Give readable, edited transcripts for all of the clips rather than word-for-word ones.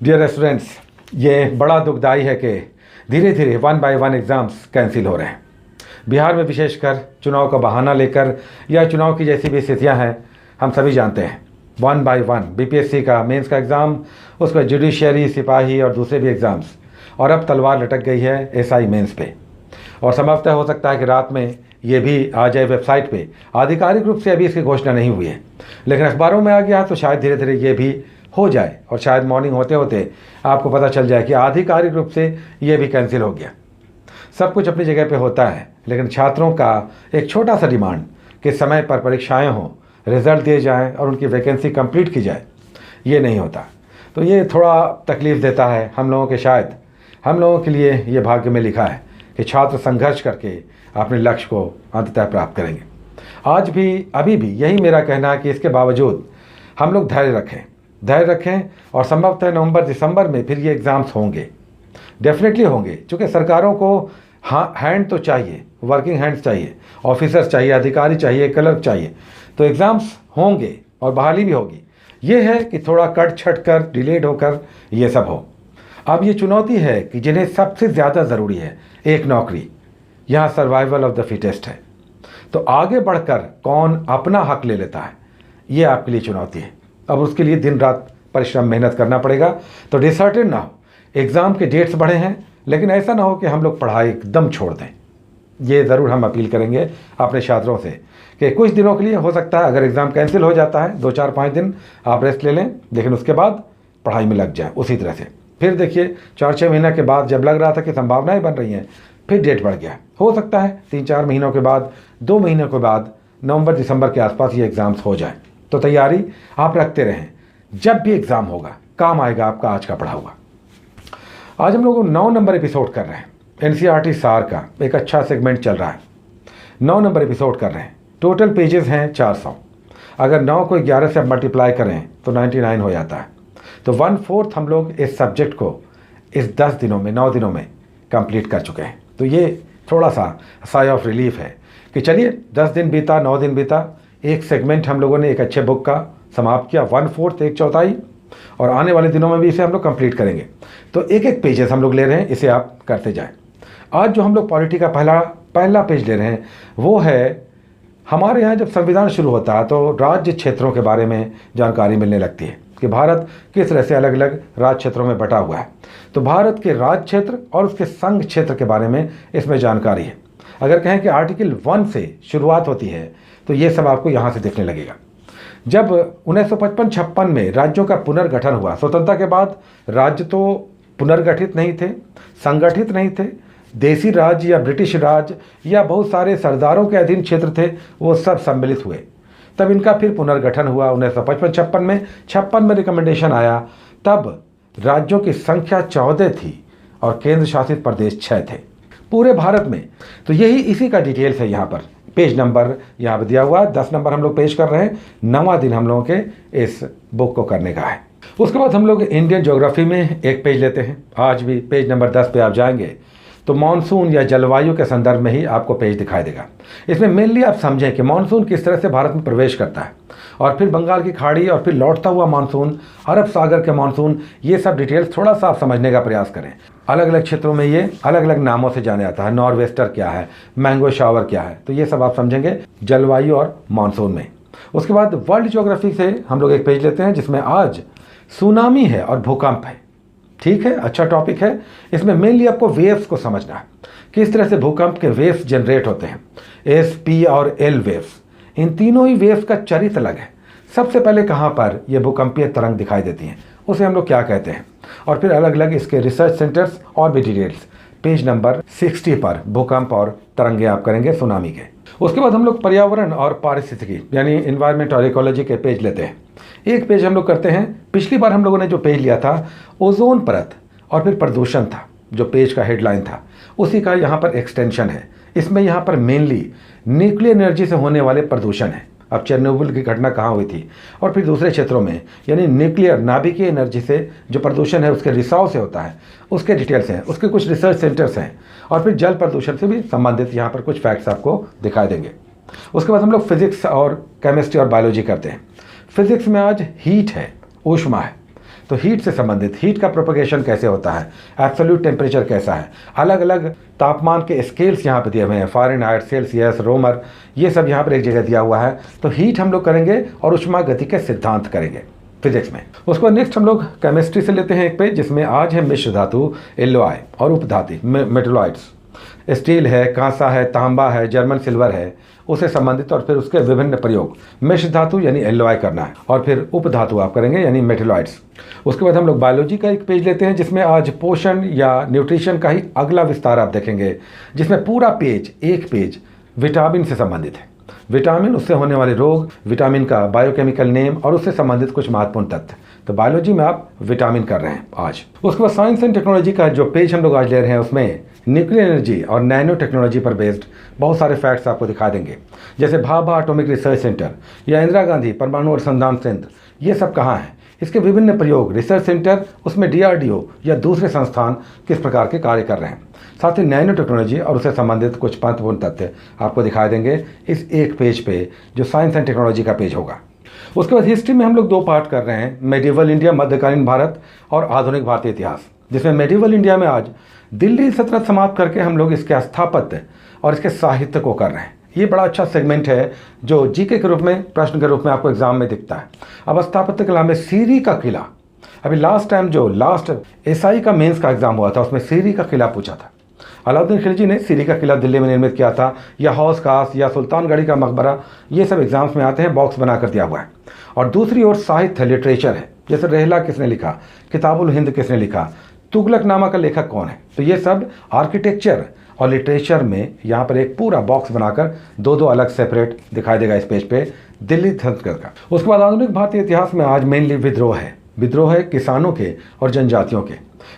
Dear students, ये बड़ा दुखदाई है कि धीरे धीरे 1 बाय 1 एग्ज़ाम्स कैंसिल हो रहे हैं। बिहार में विशेषकर चुनाव का बहाना लेकर या चुनाव की जैसी भी स्थितियाँ हैं, हम सभी जानते हैं 1 बाय 1 बीपीएससी का मेंस का एग्ज़ाम, उसमें जुडिशियरी, सिपाही और दूसरे भी एग्ज़ाम्स, और अब तलवार लटक गई है एसआई मेंस पे। और संभवतः हो सकता है कि रात में ये भी आ जाए वेबसाइट पे। आधिकारिक रूप से अभी इसकी घोषणा नहीं हुई है, लेकिन अखबारों में आ गया तो शायद धीरे धीरे ये भी हो जाए और शायद मॉर्निंग होते होते आपको पता चल जाए कि आधिकारिक रूप से ये भी कैंसिल हो गया। सब कुछ अपनी जगह पे होता है, लेकिन छात्रों का एक छोटा सा डिमांड कि समय पर परीक्षाएं हों, रिजल्ट दिए जाएं और उनकी वैकेंसी कंप्लीट की जाए, ये नहीं होता। तो ये थोड़ा तकलीफ़ देता है हम लोगों के। शायद हम लोगों के लिए ये भाग्य में लिखा है कि छात्र संघर्ष करके अपने लक्ष्य को अंततः प्राप्त करेंगे। आज भी अभी भी यही मेरा कहना है कि इसके बावजूद हम लोग धैर्य रखें और संभवतः नवंबर दिसंबर में फिर ये एग्ज़ाम्स होंगे, डेफिनेटली होंगे। क्योंकि सरकारों को हैंड तो चाहिए, वर्किंग हैंड्स चाहिए, ऑफिसर्स चाहिए, अधिकारी चाहिए, क्लर्क चाहिए, तो एग्ज़ाम्स होंगे और बहाली भी होगी। ये है कि थोड़ा कट छट कर, डिलेड होकर ये सब हो। अब ये चुनौती है कि जिन्हें सबसे ज़्यादा ज़रूरी है एक नौकरी, यहाँ सर्वाइवल ऑफ द फिटेस्ट है। तो आगे बढ़कर कौन अपना हक ले लेता है, ये आपके लिए चुनौती है। अब उसके लिए दिन रात परिश्रम, मेहनत करना पड़ेगा। तो डिसर्टेन ना हो। एग्ज़ाम के डेट्स बढ़े हैं, लेकिन ऐसा ना हो कि हम लोग पढ़ाई एकदम छोड़ दें। ये ज़रूर हम अपील करेंगे अपने छात्रों से कि कुछ दिनों के लिए हो सकता है, अगर एग्ज़ाम कैंसिल हो जाता है 2-4-5 दिन आप रेस्ट ले लें, लेकिन उसके बाद पढ़ाई में लग जाए उसी तरह से। फिर देखिए 4-6 महीने के बाद जब लग रहा था कि संभावनाएँ बन रही हैं, फिर डेट बढ़ गया। हो सकता है 3-4 महीनों के बाद, 2 महीनों के बाद, नवंबर दिसंबर के आसपास ये एग्ज़ाम्स हो जाए। तो तैयारी आप रखते रहें, जब भी एग्ज़ाम होगा काम आएगा आपका आज का पढ़ा हुआ। आज हम लोग 9 नंबर एपिसोड कर रहे हैं। एनसीईआरटी सार का एक अच्छा सेगमेंट चल रहा है। 9 नंबर एपिसोड कर रहे हैं। टोटल पेजेस हैं 400। अगर 9 को 11 से मल्टीप्लाई करें तो 99 हो जाता है। तो 1/4 हम लोग इस सब्जेक्ट को इस 10 दिनों में, 9 दिनों में कंप्लीट कर चुके हैं। तो ये थोड़ा सा साई ऑफ रिलीफ है कि चलिए 10 दिन बीता, 9 दिन बीता, एक सेगमेंट हम लोगों ने एक अच्छे बुक का समाप्त किया, 1/4 1/4, और आने वाले दिनों में भी इसे हम लोग कंप्लीट करेंगे। तो एक एक पेजेस हम लोग ले रहे हैं, इसे आप करते जाएं। आज जो हम लोग पॉलिटी का पहला पेज ले रहे हैं वो है, हमारे यहाँ जब संविधान शुरू होता है तो राज्य क्षेत्रों के बारे में जानकारी मिलने लगती है कि भारत किस तरह से अलग अलग राज्य क्षेत्रों में बटा हुआ है। तो भारत के राज्य क्षेत्र और उसके संघ क्षेत्र के बारे में इसमें जानकारी है। अगर कहें कि आर्टिकल 1 से शुरुआत होती है तो ये सब आपको यहाँ से देखने लगेगा। जब 1955-56 में राज्यों का पुनर्गठन हुआ, स्वतंत्रता के बाद राज्य तो पुनर्गठित नहीं थे, संगठित नहीं थे, देसी राज्य या ब्रिटिश राज्य या बहुत सारे सरदारों के अधीन क्षेत्र थे, वो सब सम्मिलित हुए। तब इनका फिर पुनर्गठन हुआ 1955-56 में। 56 में रिकमेंडेशन आया, तब राज्यों की संख्या 14 थी और केंद्र शासित प्रदेश 6 थे पूरे भारत में। तो यही इसी का डिटेल्स है यहाँ पर। पेज नंबर यहाँ पर दिया हुआ है, 10 नंबर हम लोग पेश कर रहे हैं। 9वां दिन हम लोगों के इस बुक को करने का है। उसके बाद हम लोग इंडियन ज्योग्राफी में एक पेज लेते हैं। आज भी पेज नंबर 10 पे आप जाएंगे तो मानसून या जलवायु के संदर्भ में ही आपको पेज दिखाई देगा। इसमें मेनली आप समझें कि मानसून किस तरह से भारत में प्रवेश करता है, और फिर बंगाल की खाड़ी, और फिर लौटता हुआ मानसून, अरब सागर के मानसून, ये सब डिटेल्स थोड़ा सा आप समझने का प्रयास करें। अलग अलग क्षेत्रों में ये अलग अलग नामों से जाना जाता है। नॉर्थ वेस्टर क्या है, मैंगो शावर क्या है, तो ये सब आप समझेंगे जलवायु और मानसून में। उसके बाद वर्ल्ड ज्योग्राफी से हम लोग एक पेज लेते हैं जिसमें आज सुनामी है और भूकंप है। ठीक है, अच्छा टॉपिक है। इसमें मेनली आपको वेव्स को समझना है, किस तरह से भूकंप के वेव्स जनरेट होते हैं। एस, पी और एल वेव्स, इन तीनों ही वेव्स का चरित्र अलग है। सबसे पहले कहाँ पर ये भूकंपीय तरंग दिखाई देती हैं, उसे हम लोग क्या कहते हैं, और फिर अलग अलग इसके रिसर्च सेंटर्स और भी डिटेल्स पेज नंबर 60 पर भूकंप और तरंगे आप करेंगे सुनामी के। उसके बाद हम लोग पर्यावरण और पारिस्थितिकी यानी इन्वायरमेंट और इकोलॉजी के पेज लेते हैं। एक पेज हम लोग करते हैं। पिछली बार हम लोगों ने जो पेज लिया था ओजोन परत और फिर प्रदूषण था, जो पेज का हेडलाइन था, उसी का यहाँ पर एक्सटेंशन है। इसमें यहाँ पर मेनली न्यूक्लियर एनर्जी से होने वाले प्रदूषण है। अब चेरनोबिल की घटना कहाँ हुई थी, और फिर दूसरे क्षेत्रों में यानी न्यूक्लियर नाभिकीय एनर्जी से जो प्रदूषण है उसके रिसाव से होता है, उसके डिटेल्स हैं, उसके कुछ रिसर्च सेंटर्स हैं, और फिर जल प्रदूषण से भी संबंधित यहाँ पर कुछ फैक्ट्स आपको दिखाई देंगे। उसके बाद हम लोग फिजिक्स और केमिस्ट्री और बायोलॉजी करते हैं। फिजिक्स में आज हीट है, ऊष्मा है, तो हीट से संबंधित, हीट का प्रोपगेशन कैसे होता है, एब्सोल्यूट टेम्परेचर कैसा है, अलग अलग तापमान के स्केल्स यहाँ पे दिए हुए हैं, फ़ारेनहाइट, सेल्सियस, रोमर, ये सब यहाँ पर एक जगह दिया हुआ है। तो हीट हम लोग करेंगे और ऊष्मा गति के सिद्धांत करेंगे फिजिक्स में। उसके बाद नेक्स्ट हम लोग केमिस्ट्री से लेते हैं एक पेज, जिसमें आज है मिश्र धातु, एल्लोय और उपधातु, मेटलॉइड्स। स्टील है, कांसा है, तांबा है, जर्मन सिल्वर है, उससे संबंधित, और फिर उसके विभिन्न प्रयोग। मिश्र धातु यानी एल्लोय करना है, और फिर उपधातु आप करेंगे यानी मेटलॉइड्स। उसके बाद हम लोग बायोलॉजी का एक पेज लेते हैं, जिसमें आज पोषण या न्यूट्रिशन का ही अगला विस्तार आप देखेंगे, जिसमें पूरा पेज, एक पेज विटामिन से संबंधित है। विटामिन, उससे होने वाले रोग, विटामिन का बायोकेमिकल नेम और उससे संबंधित कुछ महत्वपूर्ण तथ्य। तो बायोलॉजी में आप विटामिन कर रहे हैं आज। उसके बाद साइंस एंड टेक्नोलॉजी का जो पेज हम लोग आज ले रहे हैं, उसमें न्यूक्लियर एनर्जी और नैनो टेक्नोलॉजी पर बेस्ड बहुत सारे फैक्ट्स आपको दिखा देंगे, जैसे भाभा एटॉमिक रिसर्च सेंटर या इंदिरा गांधी परमाणु अनुसंधान केंद्र, ये सब कहाँ हैं, इसके विभिन्न प्रयोग, रिसर्च सेंटर, उसमें DRDO या दूसरे संस्थान किस प्रकार के कार्य कर रहे हैं। साथ ही नैनो टेक्नोलॉजी और उससे संबंधित कुछ महत्वपूर्ण तथ्य आपको दिखाई देंगे इस एक पेज पे, जो साइंस एंड टेक्नोलॉजी का पेज होगा। उसके बाद हिस्ट्री में हम लोग 2 पार्ट कर रहे हैं, मेडिवल इंडिया, मध्यकालीन भारत, और आधुनिक भारतीय इतिहास, जिसमें मेडिवल इंडिया में आज दिल्ली सल्तनत समाप्त करके हम लोग इसके स्थापत्य और इसके साहित्य को कर रहे हैं। ये बड़ा अच्छा सेगमेंट है जो जीके के रूप में, प्रश्न के रूप में आपको एग्जाम में दिखता है। अब स्थापत्य कला में सीरी का किला, अभी लास्ट टाइम जो SI का मेंस का एग्जाम हुआ था, उसमें सीरी का किला पूछा था। अलाउद्दीन खिलजी ने सीरी का किला दिल्ली में निर्मित किया था, या हौस खास या सुल्तानगढ़ी का मकबरा, ये सब एग्जाम्स में आते हैं, बॉक्स बनाकर दिया हुआ है। और दूसरी ओर साहित्य, लिटरेचर है, जैसे रेहला किसने लिखा, किताबुल हिंद किसने लिखा, तुगलकनामा का लेखक कौन है, तो ये सब आर्किटेक्चर और लिटरेचर में यहाँ पर एक पूरा बॉक्स बनाकर 2 अलग सेपरेट दिखाई देगा इस पेज पे, दिल्ली संस्कृत का। उसके बाद आधुनिक भारतीय इतिहास में आज मेनली विद्रोह है। विद्रोह है किसानों के और जनजातियों के।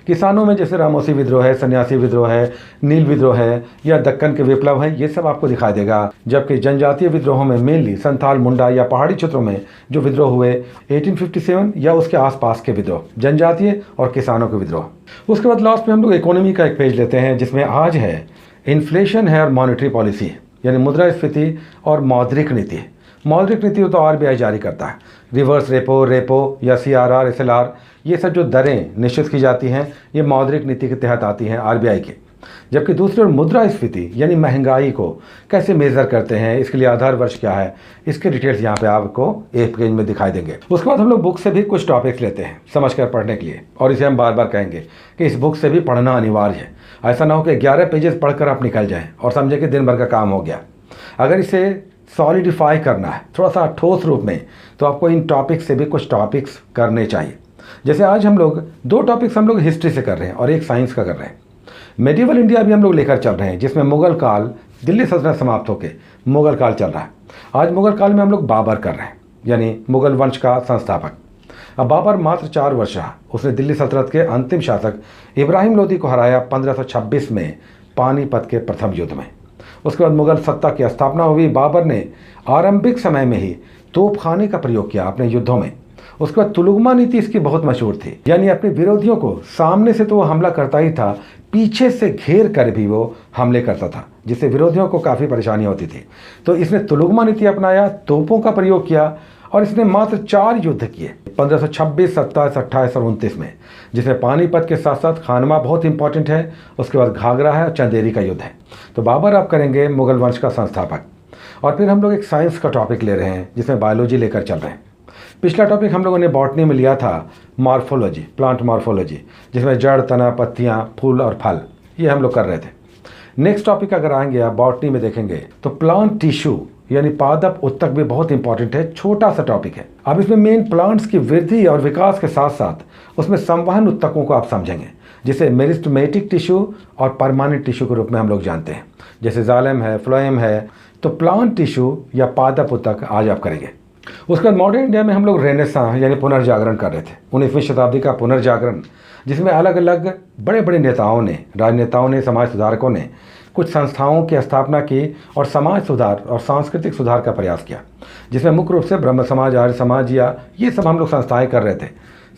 किसानों में जैसे रामोसी विद्रोह है, सन्यासी विद्रोह है, नील विद्रोह है, या दक्कन के विप्लव है, ये सब आपको दिखाई देगा। जबकि जनजातीय विद्रोहों में मेनली संथाल, मुंडा या पहाड़ी क्षेत्रों में जो विद्रोह हुए 1857 या उसके आसपास के विद्रोह, जनजातीय और किसानों के विद्रोह। उसके बाद लास्ट में हम लोग इकोनॉमी का एक पेज लेते हैं, जिसमें आज है इन्फ्लेशन है और मॉनेटरी पॉलिसी, यानी मुद्रास्फीति और मौद्रिक नीति। मौद्रिक नीति तो RBI जारी करता है। रिवर्स रेपो या CRR, SLR, ये सब जो दरें निश्चित की जाती हैं, ये मौद्रिक नीति के तहत आती हैं RBI के। जबकि दूसरी ओर मुद्रास्फीति यानी महंगाई को कैसे मेज़र करते हैं, इसके लिए आधार वर्ष क्या है, इसके डिटेल्स यहाँ पे आपको एक पेज में दिखाई देंगे। उसके बाद हम लोग बुक से भी कुछ टॉपिक्स लेते हैं समझकर पढ़ने के लिए, और इसे हम बार बार कहेंगे कि इस बुक से भी पढ़ना अनिवार्य है। ऐसा ना हो कि 11 पेजेस पढ़कर आप निकल जाएँ और समझें कि दिन भर का काम हो गया। अगर इसे सॉलिडिफाई करना है थोड़ा सा ठोस रूप में, तो आपको इन टॉपिक्स से भी कुछ टॉपिक्स करने चाहिए। जैसे आज हम लोग 2 टॉपिक्स हम लोग हिस्ट्री से कर रहे हैं और एक साइंस का कर रहे हैं। मेडिवल इंडिया भी हम लोग लेकर चल रहे हैं, जिसमें मुगल काल, दिल्ली सल्तनत समाप्त होकर मुगल काल चल रहा है। आज मुगल काल में हम लोग बाबर कर रहे हैं, यानी मुगल वंश का संस्थापक। अब बाबर मात्र 4 वर्ष रहा। उसने दिल्ली सल्तनत के अंतिम शासक इब्राहिम लोदी को हराया 1526 में पानीपत के प्रथम युद्ध में। उसके बाद मुगल सत्ता की स्थापना हुई। बाबर ने आरंभिक समय में ही तोपखाने का प्रयोग किया अपने युद्धों में। उसके बाद तुलुगमा नीति इसकी बहुत मशहूर थी, यानी अपने विरोधियों को सामने से तो वो हमला करता ही था, पीछे से घेर कर भी वो हमले करता था, जिससे विरोधियों को काफ़ी परेशानी होती थी। तो इसने तुलुगमा नीति अपनाया, तोपों का प्रयोग किया, और इसने मात्र 4 युद्ध किए 1526, 27, 28 और 29 में, जिसमें पानीपत के साथ साथ खानवा बहुत इंपॉर्टेंट है। उसके बाद घाघरा है और चंदेरी का युद्ध है। तो बाबर आप करेंगे मुगल वंश का संस्थापक। और फिर हम लोग एक साइंस का टॉपिक ले रहे हैं, जिसमें बायोलॉजी लेकर चल रहे हैं। पिछला टॉपिक हम लोगों ने बॉटनी में लिया था मॉर्फोलॉजी, प्लांट मॉर्फोलॉजी, जिसमें जड़, तना, पत्तियाँ, फूल और फल, ये हम लोग कर रहे थे। नेक्स्ट टॉपिक अगर आएंगे आप बॉटनी में देखेंगे तो प्लांट टिश्यू यानी पादप उत्तक भी बहुत इंपॉर्टेंट है, छोटा सा टॉपिक है। अब इसमें मेन प्लांट्स की वृद्धि और विकास के साथ साथ उसमें संवहन उत्तकों को आप समझेंगे, जिसे मेरिस्टेमेटिक टिश्यू और परमानेंट टिश्यू के रूप में हम लोग जानते हैं, जैसे जालम है, फ्लोएम है। तो प्लांट टिश्यू या पादप उत्तक आज आप करेंगे। उसके बाद मॉडर्न इंडिया में हम लोग रेनेसां यानी पुनर्जागरण कर रहे थे, 19वीं शताब्दी का पुनर्जागरण, जिसमें अलग अलग बड़े बड़े नेताओं ने, राजनेताओं ने, समाज सुधारकों ने कुछ संस्थाओं की स्थापना की और समाज सुधार और सांस्कृतिक सुधार का प्रयास किया, जिसमें मुख्य रूप से ब्रह्म समाज, आर्य समाज या ये सब हम लोग संस्थाएं कर रहे थे।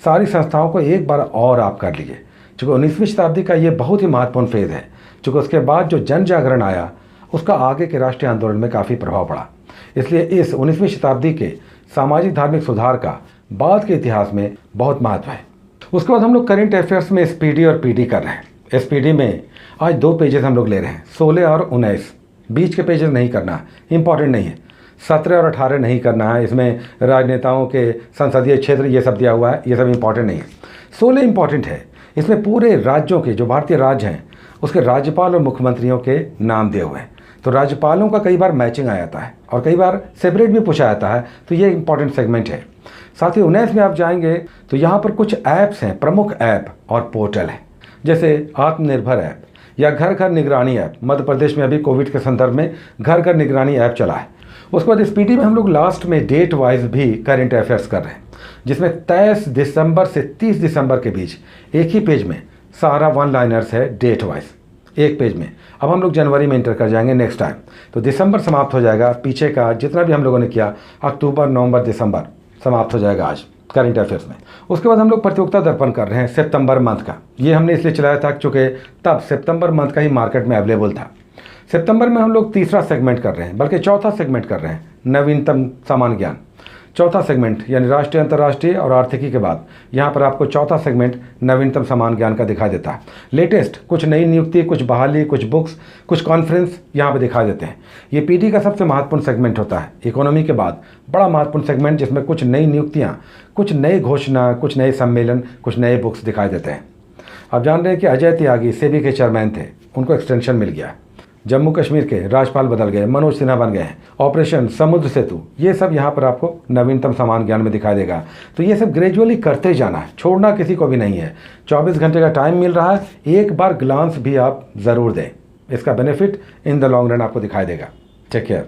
सारी संस्थाओं को एक बार और आप कर लीजिए, चूँकि 19वीं शताब्दी का ये बहुत ही महत्वपूर्ण फेज़ है, चूँकि उसके बाद जो जन जागरण आया उसका आगे के राष्ट्रीय आंदोलन में काफ़ी प्रभाव पड़ा। इसलिए इस 19वीं शताब्दी के सामाजिक धार्मिक सुधार का बाद के इतिहास में बहुत महत्व है। उसके बाद हम लोग करेंट अफेयर्स में SPD और PD कर रहे हैं। SPD में आज 2 पेजेस हम लोग ले रहे हैं, 16 और 19। बीच के पेजेस नहीं करना, इंपॉर्टेंट नहीं है। 17 और 18 नहीं करना है, इसमें राजनेताओं के संसदीय क्षेत्र ये सब दिया हुआ है, ये सब इंपॉर्टेंट नहीं है। 16 इंपॉर्टेंट है, इसमें पूरे राज्यों के जो भारतीय राज्य हैं उसके राज्यपाल और मुख्यमंत्रियों के नाम दिए हुए हैं। तो राज्यपालों का कई बार मैचिंग आ जाता है और कई बार सेपरेट भी पूछा जाता है, तो ये इंपॉर्टेंट सेगमेंट है। साथ ही 19 में आप जाएंगे तो यहाँ पर कुछ ऐप्स हैं, प्रमुख ऐप और पोर्टल है, जैसे आत्मनिर्भर ऐप या घर घर निगरानी ऐप। मध्य प्रदेश में अभी कोविड के संदर्भ में घर घर निगरानी ऐप चला है। उसके बाद SPD में हम लोग लास्ट में डेट वाइज भी करेंट अफेयर्स कर रहे हैं, जिसमें 23 दिसंबर से 30 दिसंबर के बीच एक ही पेज में सारा 1 लाइनर्स है डेट वाइज एक पेज में। अब हम लोग जनवरी में इंटर कर जाएंगे नेक्स्ट टाइम, तो दिसंबर समाप्त हो जाएगा। पीछे का जितना भी हम लोगों ने किया अक्टूबर नवंबर दिसंबर समाप्त हो जाएगा आज करेंट अफेयर्स में। उसके बाद हम लोग प्रतियोगिता दर्पण कर रहे हैं सितंबर मंथ का। ये हमने इसलिए चलाया था क्योंकि तब सितंबर मंथ का ही मार्केट में अवेलेबल था। सितंबर में हम लोग तीसरा सेगमेंट कर रहे हैं, बल्कि चौथा सेगमेंट कर रहे हैं, नवीनतम सामान्य ज्ञान। चौथा सेगमेंट यानी राष्ट्रीय, अंतर्राष्ट्रीय और आर्थिकी के बाद यहाँ पर आपको चौथा सेगमेंट नवीनतम सामान्य ज्ञान का दिखा देता है। लेटेस्ट कुछ नई नियुक्ति, कुछ बहाली, कुछ बुक्स, कुछ कॉन्फ्रेंस यहाँ पे दिखा देते हैं। ये PD का सबसे महत्वपूर्ण सेगमेंट होता है, इकोनॉमी के बाद बड़ा महत्वपूर्ण सेगमेंट, जिसमें कुछ नई नियुक्तियाँ, कुछ नई घोषणा, कुछ नए सम्मेलन, कुछ नए बुक्स दिखाई देते हैं। आप जान रहे हैं कि अजय त्यागी सेबी के चेयरमैन थे, उनको एक्सटेंशन मिल गया। जम्मू कश्मीर के राज्यपाल बदल गए, मनोज सिन्हा बन गए हैं। ऑपरेशन समुद्र सेतु, ये सब यहाँ पर आपको नवीनतम सामान्य ज्ञान में दिखाई देगा। तो ये सब ग्रेजुअली करते जाना है, छोड़ना किसी को भी नहीं है। 24 घंटे का टाइम मिल रहा है, एक बार ग्लांस भी आप ज़रूर दें, इसका benefit in the long run आपको दिखाई देगा। Take care.